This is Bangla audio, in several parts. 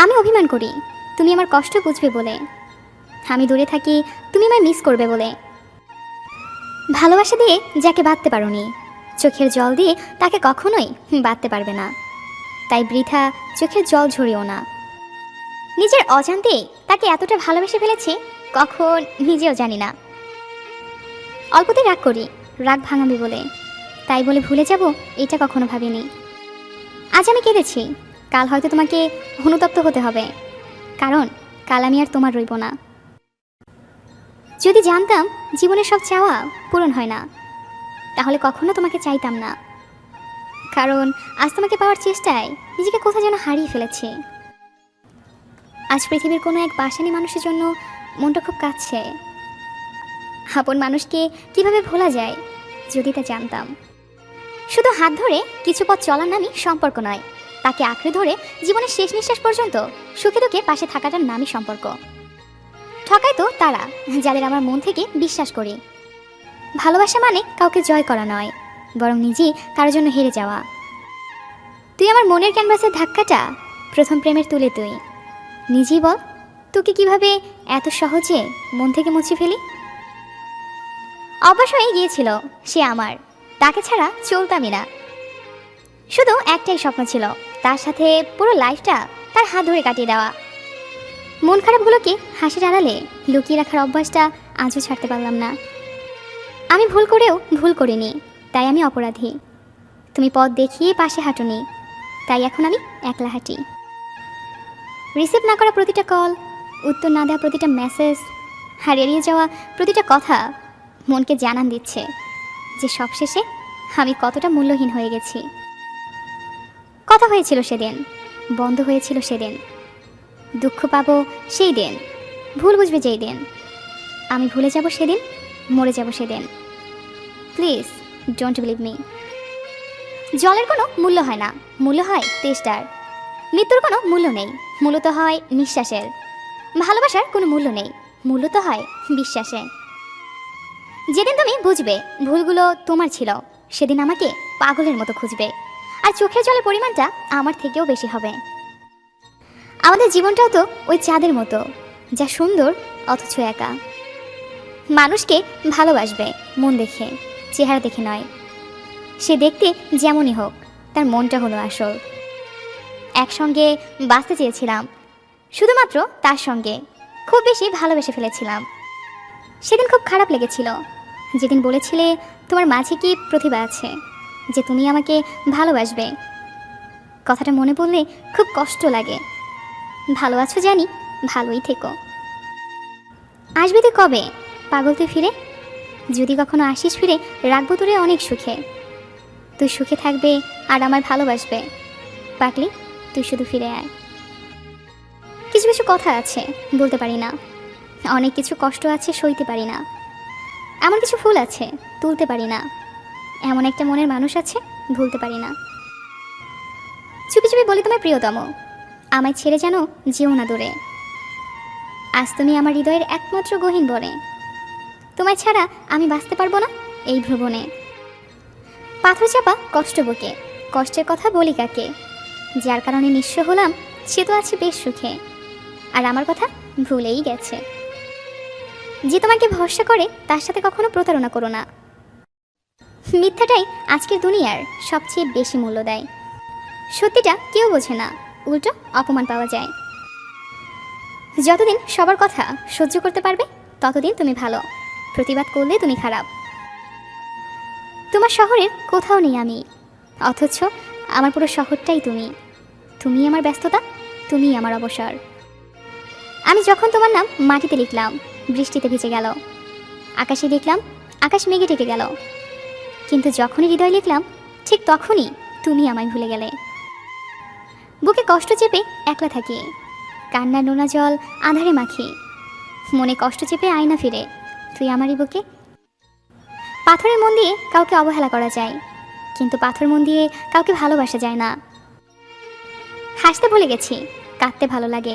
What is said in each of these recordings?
আমি অভিমান করি তুমি আমার কষ্ট বুঝবে বলে, আমি দূরে থাকি তুমি আমায় মিস করবে বলে। ভালোবাসা দিয়ে যাকে বাঁধতে পারোনি, চোখের জল দিয়ে তাকে কখনোই বাঁধতে পারবে না। তাই বৃথা চোখের জল ঝরিও না। নিজের অজান্তেই তাকে এতটা ভালোবেসে ফেলেছি কখন নিজেও জানি না। অল্পতে রাগ করি, রাগ ভাঙাবে বলে, তাই বলে ভুলে যাব এটা কখনো ভাবিনি। আজ আমি কেঁদেছি, কাল হয়তো তোমাকে অনুতপ্ত হতে হবে, কারণ কাল আমি আর তোমার রইব না। যদি জানতাম জীবনের সব চাওয়া পূরণ হয় না, তাহলে কখনো তোমাকে চাইতাম না, কারণ আজ তোমাকে পাওয়ার চেষ্টায় নিজেকে কোথাও যেন হারিয়ে ফেলেছি। আজ পৃথিবীর কোনো এক বাসানি মানুষের জন্য মনটা খুব কাঁদছে। আপন মানুষকে কিভাবে ভোলা যায় যদি তা জানতাম। শুধু হাত ধরে কিছু পথ চলার নামই সম্পর্ক নয়, তাকে আঁকড়ে ধরে জীবনের শেষ নিঃশ্বাস পর্যন্ত সুখে দুঃখে পাশে থাকাটার নামই সম্পর্ক। ঠকায় তো তারা যাদের আমার মন থেকে বিশ্বাস করি। ভালোবাসা মানে কাউকে জয় করা নয়, বরং নিজেই কারোর জন্য হেরে যাওয়া। তুই আমার মনের ক্যানভাসের ধাক্কাটা প্রথম প্রেমের তুলে তুই নিজেই বল, তোকে কিভাবে এত সহজে মন থেকে মুছে ফেলি। অভ্যাস হয়ে গিয়েছিল সে আমার, তাকে ছাড়া চলতামই না। শুধু একটাই স্বপ্ন ছিল, তার সাথে পুরো লাইফটা তার হাত ধরে কাটিয়ে দেওয়া। মন খারাপগুলোকে হাসির আড়ালে লুকিয়ে রাখার অভ্যাসটা আজও ছাড়তে পারলাম না। আমি ভুল করেও ভুল করিনি, তাই আমি অপরাধী। তুমি পথ দেখিয়ে পাশে হাঁটুনি, তাই এখন আমি একলা হাঁটি। রিসিভ না করা প্রতিটা কল, উত্তর না দেওয়া প্রতিটা মেসেজ, আর এড়িয়ে যাওয়া প্রতিটা কথা মনকে জানান দিচ্ছে যে সবশেষে আমি কতটা মূল্যহীন হয়ে গেছি। কথা হয়েছিল সেদিন, বন্ধ হয়েছিল সেদিন, দুঃখ পাবো সেই দিন, ভুল বুঝবে যেই দিন। আমি ভুলে যাব সেদিন, মরে যাব সেদিন। Please don't believe me. জলের কোনো মূল্য হয় না, মূল্য হয় তেষ্টার। মৃত্যুর কোনো মূল্য নেই, মূল্য তো হয় নিঃশ্বাসের। ভালোবাসার কোনো মূল্য নেই, মূল্য তো হয় বিশ্বাসে। যেদিন তুমি বুঝবে ভুলগুলো তোমার ছিল, সেদিন আমাকে পাগলের মতো খুঁজবে, আর চোখের জলের পরিমাণটা আমার থেকেও বেশি হবে। আমাদের জীবনটাও তো ওই চাঁদের মতো, যা সুন্দর অথচ একা। মানুষকে ভালোবাসবে মন দেখে, চেহারা দেখে নয়। সে দেখতে যেমনই হোক, তার মনটা হলো আসল। একসঙ্গে বাঁচতে চেয়েছিলাম, শুধুমাত্র তার সঙ্গে খুব বেশি ভালোবেসে ফেলেছিলাম। সেদিন খুব খারাপ লেগেছিল, যেদিন বলেছিলে তোমার মাঝে কি প্রতিভা আছে, যে তুমি আমাকে ভালোবাসবে। কথাটা মনে পড়লে খুব কষ্ট লাগে। ভালো আছো জানি, ভালোই থেকো। আসবি তুই কবে পাগল তুই ফিরে? যদি কখনো আসিস ফিরে, রাখবো তোরে অনেক সুখে। তুই সুখে থাকবে আর আমার ভালোবাসবে। পাগলি তুই শুধু ফিরে আয়। কিছু কিছু কথা আছে বলতে পারি না, অনেক কিছু কষ্ট আছে সইতে পারি না, এমন কিছু ফুল আছে তুলতে পারি না, এমন একটা মনের মানুষ আছে ভুলতে পারি না। চুপি চুপি বলি তোমার প্রিয়তম, আমায় ছেড়ে যেন যেও না দূরে। আজ তুমি আমার হৃদয়ের একমাত্র গহীন বনে, তোমায় ছাড়া আমি বাঁচতে পারবো না এই ভ্রমণে। পাথর চাপা কষ্ট বুকে, কষ্টের কথা বলি কাকে? যার কারণে নিঃস্ব হলাম সে তো আছে বেশ সুখে, আর আমার কথা ভুলেই গেছে। যে তোমাকে ভরসা করে তার সাথে কখনো প্রতারণা করো না। মিথ্যাটাই আজকের দুনিয়ার সবচেয়ে বেশি মূল্য দেয়। সত্যিটা কেউ বোঝে না, উল্টো অপমান পাওয়া যায়। যতদিন সবার কথা সহ্য করতে পারবে ততদিন তুমি ভালো, প্রতিবাদ করলে তুমি খারাপ। তোমার শহরের কোথাও নেই আমি, অথচ আমার পুরো শহরটাই তুমি। তুমি আমার ব্যস্ততা, তুমি আমার অবসর। আমি যখন তোমার নাম মাটিতে লিখলাম, বৃষ্টিতে ভিজে গেল। আকাশে দেখলাম, আকাশ মেঘে ঢেকে গেল। কিন্তু যখনই হৃদয় লিখলাম, ঠিক তখনই তুমি আমায় ভুলে গেলে। বুকে কষ্ট চেপে একলা থাকি, কান্নার নোনা জল আধারে মাখি। মনে কষ্ট চেপে আয়না ফিরে, তুই আমারই বুকে। পাথরের মন দিয়ে কাউকে অবহেলা করা যায়, কিন্তু পাথর মন দিয়ে কাউকে ভালোবাসা যায় না। হাসতে ভুলে গেছি, কাঁদতে ভালো লাগে।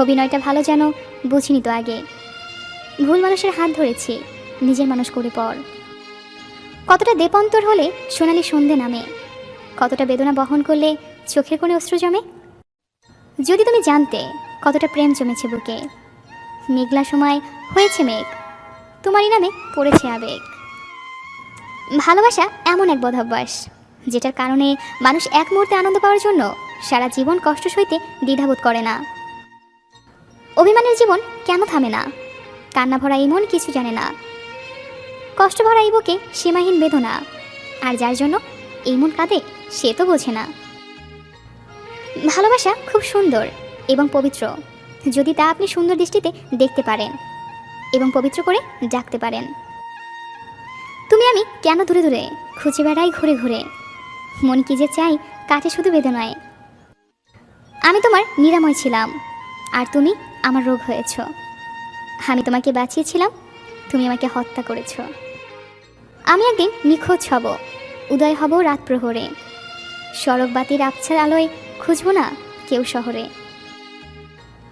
অভিনয়টা ভালো যেন বুঝিনি তো আগে। ভুল মানুষের হাত ধরেছি, নিজের মানুষ করে পর। কতটা দেপন্তর হলে সোনালি সন্ধে নামে, কতটা বেদনা বহন করলে চোখের কোণে অশ্রু জমে। যদি তুমি জানতে কতটা প্রেম জমেছে বুকে, মেঘলা সময় হয়েছে মেঘ, তোমারই নামে পড়েছে আবেগ। ভালোবাসা এমন এক বদভ্যাস যেটার কারণে মানুষ এক মুহূর্তে আনন্দ পাওয়ার জন্য সারা জীবন কষ্ট সইতে দ্বিধাবোধ করে না। অভিমানের জীবন কেন থামে না, কান্না ভরা এই মন কিছু জানে না, কষ্ট ভরা এই বুকে সীমাহীন বেদনা, আর যার জন্য এই মন কাঁদে সে তো বোঝে না। ভালোবাসা খুব সুন্দর এবং পবিত্র যদি তা আপনি সুন্দর দৃষ্টিতে দেখতে পারেন এবং পবিত্র করে ডাকতে পারেন। তুমি আমি কেন দূরে দূরে খুঁজে বেড়াই ঘুরে ঘুরে, মন কি যে চাই কাটে শুধু বেদনায়। আমি তোমার নিরাময় ছিলাম আর তুমি আমার রোগ হয়েছ। আমি তোমাকে বাঁচিয়েছিলাম, তুমি আমাকে হত্যা করেছ। আমি একদিন নিখোঁজ হব, উদয় হব রাত প্রহরে, সড়ক বাতির আবছার আলোয় খুঁজব না কেউ শহরে।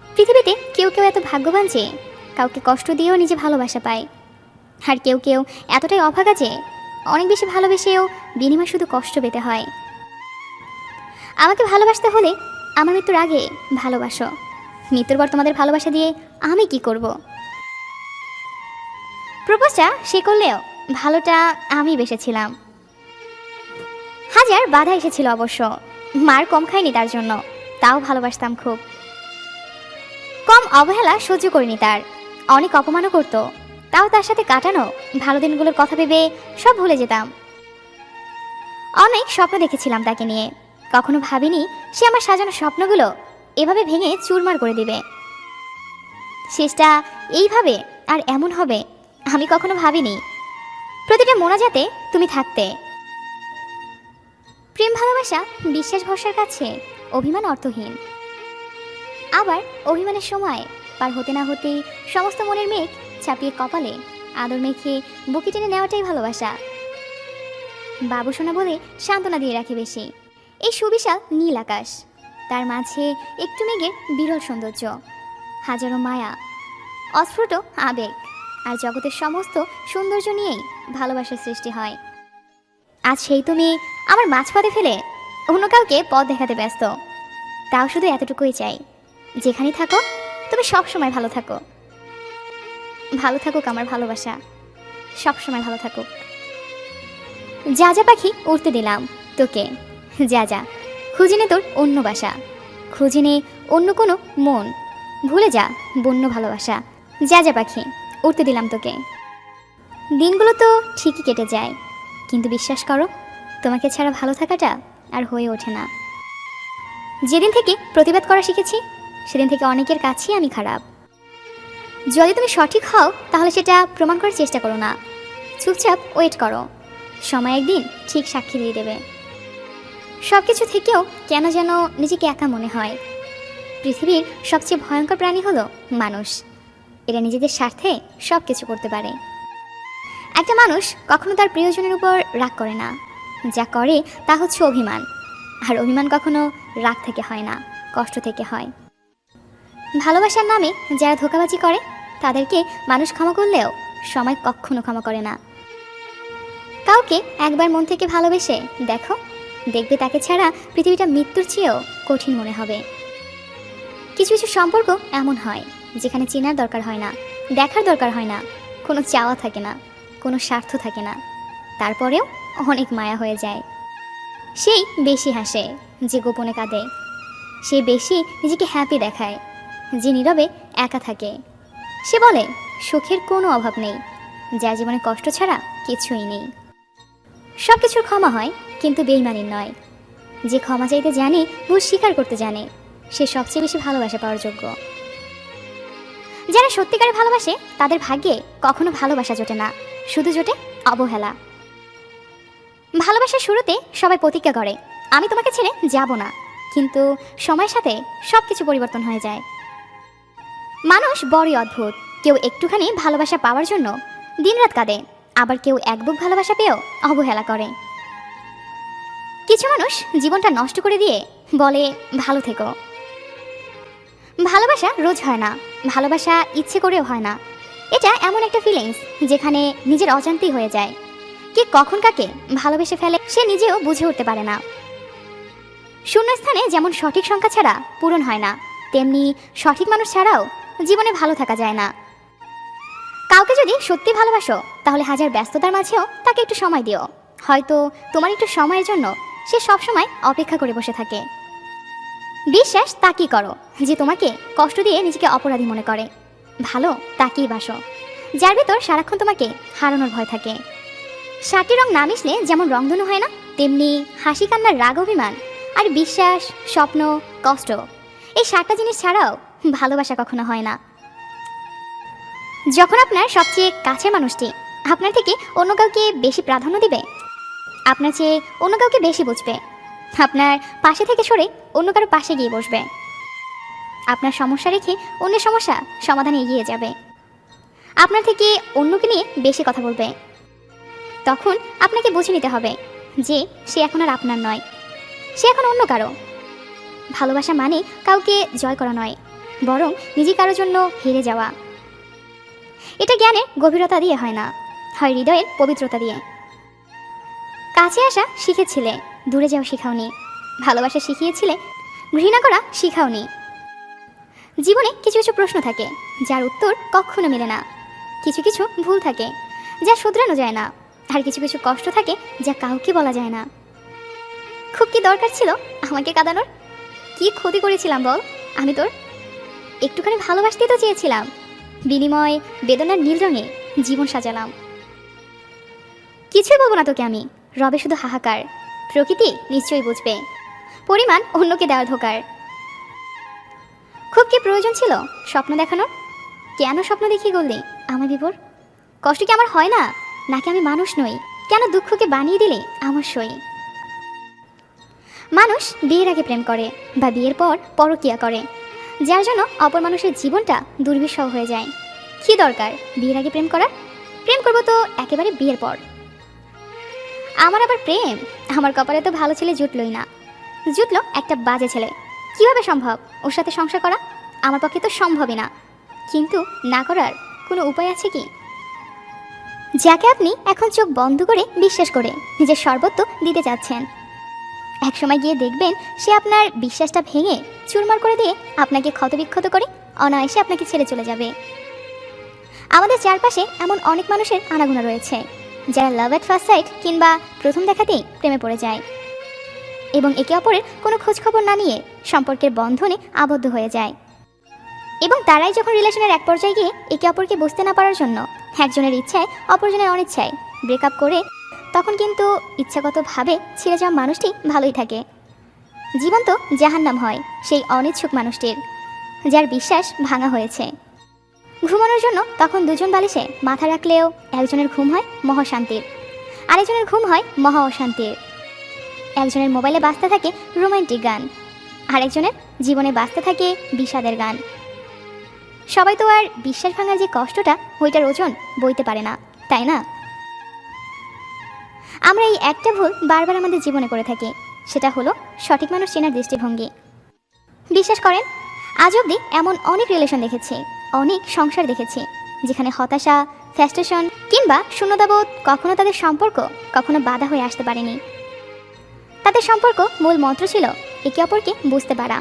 পৃথিবীতে কেউ কেউ এত ভাগ্যবান যে কাউকে কষ্ট দিয়েও নিজে ভালোবাসা পায়, আর কেউ কেউ এতটাই অভাগা যে অনেক বেশি ভালোবেসেও বিনিময়ে শুধু কষ্ট পেতে হয়। আমাকে ভালোবাসতে হলে আমার মৃত্যুর আগে ভালোবাসো, মৃত্যুর পর তোমাদের ভালোবাসা দিয়ে আমি কি করব? প্রপোজটা সে করলেও ভালোটা আমি বেসেছিলাম। হাজার বাধা এসেছিল অবশ্য, মার কম খাইনি তার জন্য, তাও ভালোবাসতাম খুব। কম অবহেলা সহ্য করিনি তার, অনেক অপমানও করতো, তাও তার সাথে কাটানো ভালো দিনগুলোর কথা ভেবে সব ভুলে যেতাম। অনেক স্বপ্ন দেখেছিলাম তাকে নিয়ে, কখনো ভাবিনি সে আমার সাজানো স্বপ্নগুলো এভাবে ভেঙে চুরমার করে দিবে। শেষটা এইভাবে আর এমন হবে আমি কখনো ভাবিনি। প্রতিটা মোনাজাতে তুমি থাকতে। প্রেম ভালোবাসা বিশ্বাস ভরসার কাছে অভিমান অর্থহীন। আবার অভিমানের সময় পার হতে না হতেই সমস্ত মনের মেঘ চাপিয়ে কপালে আদর মেখে বুকে টেনে নেওয়াটাই ভালোবাসা। বাবুসোনা বলে সান্ত্বনা দিয়ে রাখে বেশি এই সুবিশাল নীল আকাশ, তার মাঝে একটু মেঘের বিরল সৌন্দর্য, হাজারো মায়া, অস্ফুট আবেগ আর জগতের সমস্ত সৌন্দর্য নিয়েই ভালোবাসার সৃষ্টি হয়। আজ সেই তুমি আমার মাঝপথে ফেলে অন্য কাউকে পথ দেখাতে ব্যস্ত, তাও শুধু এতটুকুই চাই, যেখানেই থাকো তুমি সবসময় ভালো থাকো। ভালো থাকুক আমার ভালোবাসা, সবসময় ভালো থাকুক। যা যা পাখি উড়তে দিলাম তোকে, যা যা খুঁজে নে তোর অন্য বাসা, খুঁজে নে অন্য কোনো মন, ভুলে যা বন্য ভালোবাসা। যা যা পাখি উড়তে দিলাম তোকে। দিনগুলো তো ঠিকই কেটে যায়, কিন্তু বিশ্বাস করো তোমাকে ছাড়া ভালো থাকাটা আর হয়ে ওঠে না। যেদিন থেকে প্রতিবাদ করা শিখেছি সেদিন থেকে অনেকের কাছেই আমি খারাপ। যদি তুমি সঠিক হও তাহলে সেটা প্রমাণ করার চেষ্টা করো না, চুপচাপ ওয়েট করো, সময় একদিন ঠিক সাক্ষী দিয়ে দেবে। সব কিছু থেকেও কেন যেন নিজেকে একা মনে হয়। পৃথিবীর সবচেয়ে ভয়ঙ্কর প্রাণী হলো মানুষ, এরা নিজেদের স্বার্থে সব কিছু করতে পারে। একটা মানুষ কখনো তার প্রিয়জনের উপর রাগ করে না, যা করে তা হচ্ছে অভিমান, আর অভিমান কখনো রাগ থেকে হয় না, কষ্ট থেকে হয়। ভালোবাসার নামে যারা ধোঁকাবাজি করে তাদেরকে মানুষ ক্ষমা করলেও সময় কখনো ক্ষমা করে না। কাউকে একবার মন থেকে ভালোবেসে দেখো, দেখবে তাকে ছাড়া পৃথিবীটা মৃত্যুর চেয়েও কঠিন মনে হবে। কিছু কিছু সম্পর্ক এমন হয় যেখানে চেনার দরকার হয় না, দেখার দরকার হয় না, কোনো চাওয়া থাকে না, কোনো স্বার্থ থাকে না, তারপরেও অনেক মায়া হয়ে যায়। সেই বেশি হাসে যে গোপনে কাঁদে, সে বেশি নিজেকে হ্যাপি দেখায় যে নীরবে একা থাকে। সে বলে সুখের কোনো অভাব নেই, যার জীবনে কষ্ট ছাড়া কিছুই নেই। সব কিছুর ক্ষমা হয় কিন্তু বেইমানির নয়। যে ক্ষমা চাইতে জানে, ভুল স্বীকার করতে জানে, সে সবচেয়ে বেশি ভালোবাসা পাওয়ার যোগ্য। যারা সত্যিকারে ভালোবাসে তাদের ভাগ্যে কখনো ভালোবাসা জোটে না, শুধু জোটে অবহেলা। ভালোবাসার শুরুতে সবাই প্রতিজ্ঞা করে আমি তোমাকে ছেড়ে যাব না, কিন্তু সময়ের সাথে সব কিছু পরিবর্তন হয়ে যায়। মানুষ বড়ই অদ্ভুত, কেউ একটুখানি ভালোবাসা পাওয়ার জন্য দিনরাত কাঁদে, আবার কেউ এক বুক ভালোবাসা পেয়েও অবহেলা করে। কিছু মানুষ জীবনটা নষ্ট করে দিয়ে বলে ভালো থেকো। ভালোবাসা রোজ হয় না, ভালোবাসা ইচ্ছে করেও হয় না। এটা এমন একটা ফিলিংস যেখানে নিজের অজান্তেই হয়ে যায়। কে কখন কাকে ভালোবেসে ফেলে সে নিজেও বুঝে উঠতে পারে না। শূন্যস্থানে যেমন সঠিক সংখ্যা ছাড়া পূরণ হয় না, তেমনি সঠিক মানুষ ছাড়াও জীবনে ভালো থাকা যায় না। কাউকে যদি সত্যি ভালোবাসো তাহলে হাজার ব্যস্ততার মাঝেও তাকে একটু সময় দিও। হয়তো তোমার একটু সময়ের জন্য সে সবসময় অপেক্ষা করে বসে থাকে। বিশ্বাস তাকেই করো যে তোমাকে কষ্ট দিয়ে নিজেকে অপরাধী মনে করে। ভালো তাকেই বাসো যার ভেতর সারাক্ষণ তোমাকে হারানোর ভয় থাকে। 7টি রং না মিশলে যেমন রংধনু হয় না, তেমনি হাসি, কান্নার, রাগ, অভিমান আর বিশ্বাস, স্বপ্ন, কষ্ট, এই 7টা জিনিস ছাড়াও ভালোবাসা কখনো হয় না। যখন আপনার সবচেয়ে কাছের মানুষটি আপনার থেকে অন্য কাউকে বেশি প্রাধান্য দিবে, আপনার চেয়ে অন্য কাউকে বেশি বুঝবে, আপনার পাশে থেকে সরে অন্য কারো পাশে গিয়ে বসবে, আপনার সমস্যা রেখে অন্যের সমস্যা সমাধানে এগিয়ে যাবে, আপনার থেকে অন্যকে নিয়ে বেশি কথা বলবে, তখন আপনাকে বুঝে নিতে হবে যে সে এখন আর আপনার নয়, সে এখন অন্য কারো। ভালোবাসা মানে কাউকে জয় করা নয়, বরং নিজে কারোর জন্য হেরে যাওয়া। এটা জ্ঞানের গভীরতা দিয়ে হয় না, হয় হৃদয়ের পবিত্রতা দিয়ে। কাছে আসা শিখেছিলে, দূরে যাওয়া শিখাওনি। ভালোবাসা শিখিয়েছিলে, ঘৃণা করা শিখাওনি। জীবনে কিছু কিছু প্রশ্ন থাকে যার উত্তর কখনো মেলে না, কিছু কিছু ভুল থাকে যা শুধরানো যায় না, আর কিছু কিছু কষ্ট থাকে যা কাউকে বলা যায় না। খুব কি দরকার ছিল আমাকে কাঁদানোর? কি ক্ষতি করেছিলাম বল আমি তোর? একটুখানি ভালোবাসতেই তো চেয়েছিলাম, বিনিময় বেদনার নীল রঙে জীবন সাজালাম। কিছুই বলবো না তোকে আমি, রবে শুধু হাহাকার। প্রকৃতি নিশ্চয়ই বুঝবে, পরিমাণ অন্যকে দেওয়ার ধোকার। খুব কি প্রয়োজন ছিল স্বপ্ন দেখানোর? কেন স্বপ্ন দেখিয়ে গড়লি আমার বিভোর? কষ্ট কি আমার হয় না, নাকি আমি মানুষ নই? কেন দুঃখকে বানিয়ে দিলে আমার সই? মানুষ বিয়ের আগে প্রেম করে বা বিয়ের পর পরকীয়া করে, যার জন্য অপর মানুষের জীবনটা দুর্বিষহ হয়ে যায়। কি দরকার বিয়ের আগে প্রেম করার? প্রেম করবো তো একেবারে বিয়ের পর। আমার আবার প্রেম? আমার কপালে তো ভালো ছেলে জুটলই না, জুটলো একটা বাজে ছেলে। কিভাবে সম্ভব ওর সাথে সংসার করা? আমার পক্ষে তো সম্ভবই না, কিন্তু না করার কোনো উপায় আছে কি? যাকে আপনি এখন চোখ বন্ধ করে বিশ্বাস করে নিজের সর্বত্র দিতে চাচ্ছেন, একসময় গিয়ে দেখবেন সে আপনার বিশ্বাসটা ভেঙে চুরমার করে দিয়ে আপনাকে ক্ষতবিক্ষত করে অনায়াসে আপনাকে ছেড়ে চলে যাবে। আমাদের চারপাশে এমন অনেক মানুষের আনাগোনা রয়েছে যারা লাভ অ্যাট ফার্স্ট সাইট কিংবা প্রথম দেখাতেই প্রেমে পড়ে যায় এবং একে অপরের কোনো খোঁজখবর না নিয়ে সম্পর্কের বন্ধনে আবদ্ধ হয়ে যায়। এবং তারাই যখন রিলেশনের এক পর্যায়ে গিয়ে একে অপরকে বুঝতে না পারার জন্য একজনের ইচ্ছায় অপরজনের অনিচ্ছায় ব্রেকআপ করে, তখন কিন্তু ইচ্ছাগতভাবে ছিঁড়ে যাওয়া মানুষটি ভালোই থাকে। জীবন তো জাহান্নাম হয় সেই অনিচ্ছুক মানুষটির, যার বিশ্বাস ভাঙা হয়েছে। ঘুমানোর জন্য তখন দুজন বালিশে মাথা রাখলেও একজনের ঘুম হয় মহাশান্তির, আরেকজনের ঘুম হয় মহা অশান্তির। একজনের মোবাইলে বাজতে থাকে রোমান্টিক গান, আরেকজনের জীবনে বাজতে থাকে বিষাদের গান। সবাই তো আর বিশ্বাস ভাঙার যে কষ্টটা ওইটার ওজন বইতে পারে না, তাই না? আমরা এই একটা ভুল বারবার আমাদের জীবনে করে থাকি, সেটা হলো সঠিক মানুষ চেনার দৃষ্টিভঙ্গি। বিশ্বাস করেন, আজ অবধি এমন অনেক রিলেশন দেখেছি, অনেক সংসার দেখেছি যেখানে হতাশা, ফ্রাস্ট্রেশন কিংবা শূন্যতাবোধ কখনো তাদের সম্পর্ক কখনো বাধা হয়ে আসতে পারেনি। তাদের সম্পর্ক মূল মন্ত্র ছিল একে অপরকে বুঝতে পারা,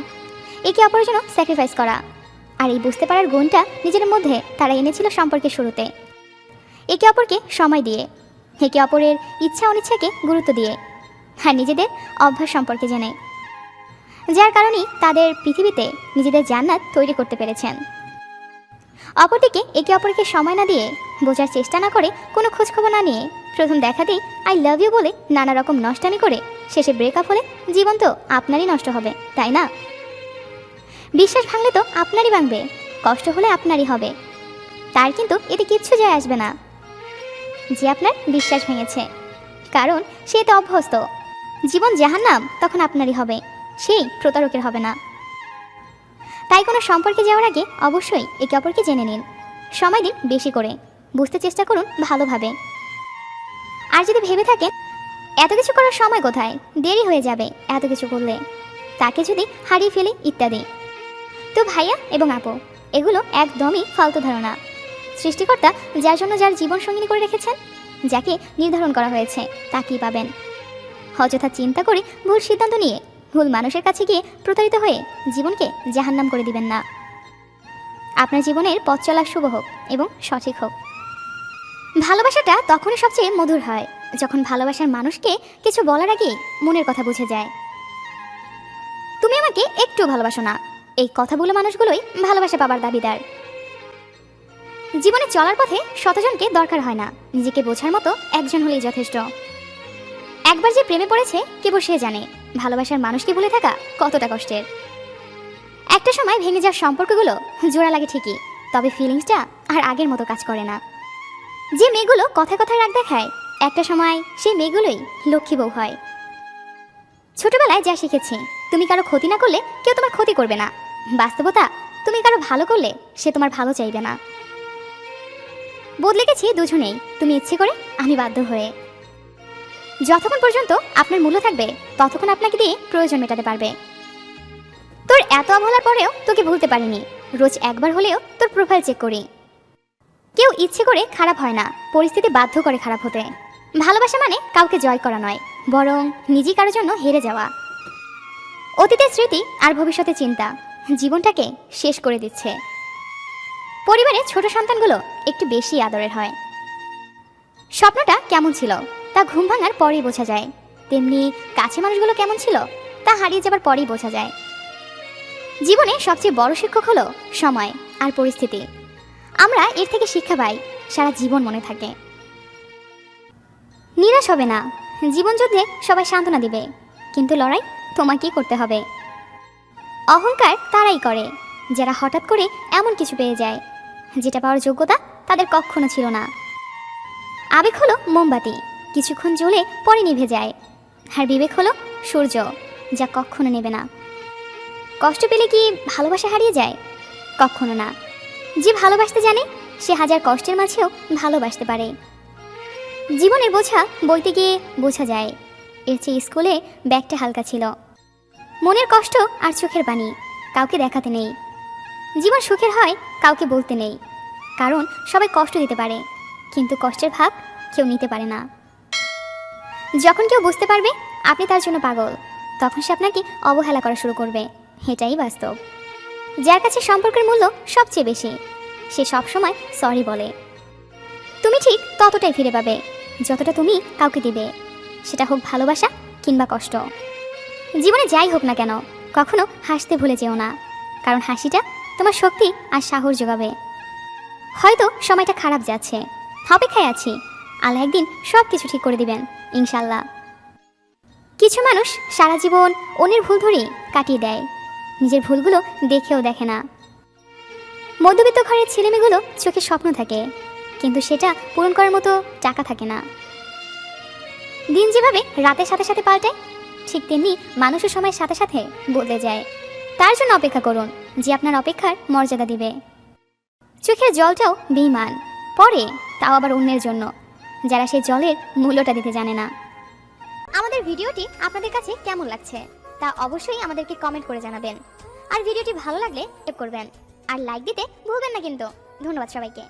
একে অপরের জন্য স্যাক্রিফাইস করা। আর এই বুঝতে পারার গুণটা নিজের মধ্যে তারা এনেছিল সম্পর্কের শুরুতে, একে অপরকে সময় দিয়ে, একে অপরের ইচ্ছা অনিচ্ছাকে গুরুত্ব দিয়ে, আর নিজেদের অভ্যাস সম্পর্কে জেনে, যার কারণেই তাদের পৃথিবীতে নিজেদের জান্নাত তৈরি করতে পেরেছেন। অপরদিকে একে অপরকে সময় না দিয়ে, বোঝার চেষ্টা না করে, কোনো খোঁজখবর না নিয়ে, প্রথম দেখাতেই আই লাভ ইউ বলে নানা রকম নষ্টামি করে শেষে ব্রেকআপ হলে জীবন তো আপনারই নষ্ট হবে, তাই না? বিশ্বাস ভাঙলে তো আপনারই ভাঙবে, কষ্ট হলে আপনারই হবে, তার কিন্তু এতে কিচ্ছু যায় আসবে না যে আপনার বিশ্বাস ভেঙেছে, কারণ সে এতে অভ্যস্ত। জীবন জাহান্নাম তখন আপনারই হবে, সেই প্রতারকের হবে না। তাই কোনো সম্পর্কে যাওয়ার আগে অবশ্যই একে অপরকে জেনে নিন, সময় দিন বেশি করে, বুঝতে চেষ্টা করুন ভালোভাবে। আর যদি ভেবে থাকেন এত কিছু করার সময় কোথায়, দেরি হয়ে যাবে এত কিছু করলে, তাকে যদি হারিয়ে ফেলি ইত্যাদি, তো ভাইয়া এবং আপু, এগুলো একদমই ফালতু ধারণা। সৃষ্টিকর্তা যার জন্য যার জীবন সঙ্গিনী করে রেখেছেন, যাকে নির্ধারণ করা হয়েছে, তাকেই পাবেন। অযথা চিন্তা করে ভুল সিদ্ধান্ত নিয়ে ভুল মানুষের কাছে গিয়ে প্রতারিত হয়ে জীবনকে জাহান্নাম করে দিবেন না। আপনার জীবনের পথ চলা শুভ হোক এবং সঠিক হোক। ভালোবাসাটা তখনই সবচেয়ে মধুর হয় যখন ভালোবাসার মানুষকে কিছু বলার আগেই মনের কথা বুঝে যায়। তুমি আমাকে একটু ভালোবাসো না, এই কথাগুলো মানুষগুলোই ভালোবাসা পাবার দাবিদার। জীবনে চলার পথে শতজনকে দরকার হয় না, নিজেকে বোঝার মতো একজন হলেই যথেষ্ট। একবার যে প্রেমে পড়েছে কেবল সে জানে ভালোবাসার মানুষকে ভুলে থাকা কতটা কষ্টের। একটা সময় ভেঙে যাওয়ার সম্পর্কগুলো জোড়া লাগে ঠিকই, তবে ফিলিংসটা আর আগের মতো কাজ করে না। যে মেয়েগুলো কথায় কথায় রাগ দেখায় একটা সময় সেই মেয়েগুলোই লক্ষ্মী বউ হয়। ছোটবেলায় যা শিখেছি, তুমি কারো ক্ষতি না করলে কেউ তোমার ক্ষতি করবে না। বাস্তবতা, তুমি কারো ভালো করলে সে তোমার ভালো চাইবে না। বদলে গেছি দুজনেই, তুমি ইচ্ছে করে আমি বাধ্য হয়ে। যতক্ষণ পর্যন্ত আপনার মূল্য থাকবে ততক্ষণ আপনাকে দিয়ে প্রয়োজন মেটাতে পারবে। তোর এত অবহেলার পরেও তোকে ভুলতে পারিনি, রোজ একবার হলেও তোর প্রোফাইল চেক করি। কেউ ইচ্ছে করে খারাপ হয় না, পরিস্থিতি বাধ্য করে খারাপ হতে। ভালোবাসা মানে কাউকে জয় করা নয়, বরং নিজেই কারোর জন্য হেরে যাওয়া। অতীতের স্মৃতি আর ভবিষ্যতের চিন্তা জীবনটাকে শেষ করে দিচ্ছে। পরিবারে ছোট সন্তানগুলো একটু বেশি আদরের হয়। স্বপ্নটা কেমন ছিল তা ঘুম ভাঙার পরেই বোঝা যায়, তেমনি কাছে মানুষগুলো কেমন ছিল তা হারিয়ে যাবার পরেই বোঝা যায়। জীবনে সবচেয়ে বড় শিক্ষক হলো সময় আর পরিস্থিতি। আমরা এর থেকে শিক্ষা পাই, সারা জীবন মনে থাকে। নিরাশ হবে না, জীবন যুদ্ধে সবাই সান্ত্বনা দিবে, কিন্তু লড়াই তোমাকেই করতে হবে। অহংকার তারাই করে যারা হঠাৎ করে এমন কিছু পেয়ে যায় যেটা পাওয়ার যোগ্যতা তাদের কখনো ছিল না। আবেগ হলো মোমবাতি, কিছুক্ষণ জ্বলে পরে নিভে যায়। আর বিবেক হলো সূর্য, যা কখনো নেবে না। কষ্ট পেলে কি ভালোবাসা হারিয়ে যায়? কখনো না। যে ভালোবাসতে জানে সে হাজার কষ্টের মাঝেও ভালোবাসতে পারে। জীবনের বোঝা বইতে গিয়ে বোঝা যায়, এর চেয়ে স্কুলে ব্যাগটা হালকা ছিল। মনের কষ্ট আর চোখের পানি কাউকে দেখাতে নেই। জীবন সুখের হয় কাউকে বলতে নেই, কারণ সবাই কষ্ট দিতে পারে, কিন্তু কষ্টের ভাগ কেউ নিতে পারে না। যখন কেউ বুঝতে পারবে আপনি তার জন্য পাগল, তখন সে আপনাকে অবহেলা করা শুরু করবে। এটাই বাস্তব। যার কাছে সম্পর্কের মূল্য সবচেয়ে বেশি সে সবসময় সরি বলে। তুমি ঠিক ততটাই ফিরে পাবে যতটা তুমি কাউকে দিবে, সেটা হোক ভালোবাসা কিংবা কষ্ট। জীবনে যাই হোক না কেন কখনো হাসতে ভুলে যেও না, কারণ হাসিটা তোমার শক্তি আর সাহস যোগাবে। হয়তো সময়টা খারাপ যাচ্ছে, অপেক্ষায় আছি, আল্লাহ একদিন সব কিছু ঠিক করে দিবেন ইনশাল্লাহ। কিছু মানুষ সারা জীবন অন্যের ভুল ধরেই কাটিয়ে দেয়, নিজের ভুলগুলো দেখেও দেখে না। মধ্যবিত্ত ঘরের ছেলেমেয়েগুলো চোখে স্বপ্ন থাকে, কিন্তু সেটা পূরণ করার মতো টাকা থাকে না। দিন যেভাবে রাতের সাথে সাথে পাল্টায়, ঠিক তেমনি মানুষের সময়ের সাথে সাথে বদলে যায়। তার জন্য অপেক্ষা করুন যে আপনার অপেক্ষার মর্যাদা দিবে। চোখের জলটাও বেঈমান, পরে তাও আবার অন্যের জন্য, যারা সেই জলের মূল্যটা দিতে জানে না। আমাদের ভিডিওটি আপনাদের কাছে কেমন লাগছে তা অবশ্যই আমাদেরকে কমেন্ট করে জানাবেন। আর ভিডিওটি ভালো লাগলে সাবস্ক্রাইব করবেন আর লাইক দিতে ভুলবেন না কিন্তু। ধন্যবাদ সবাইকে।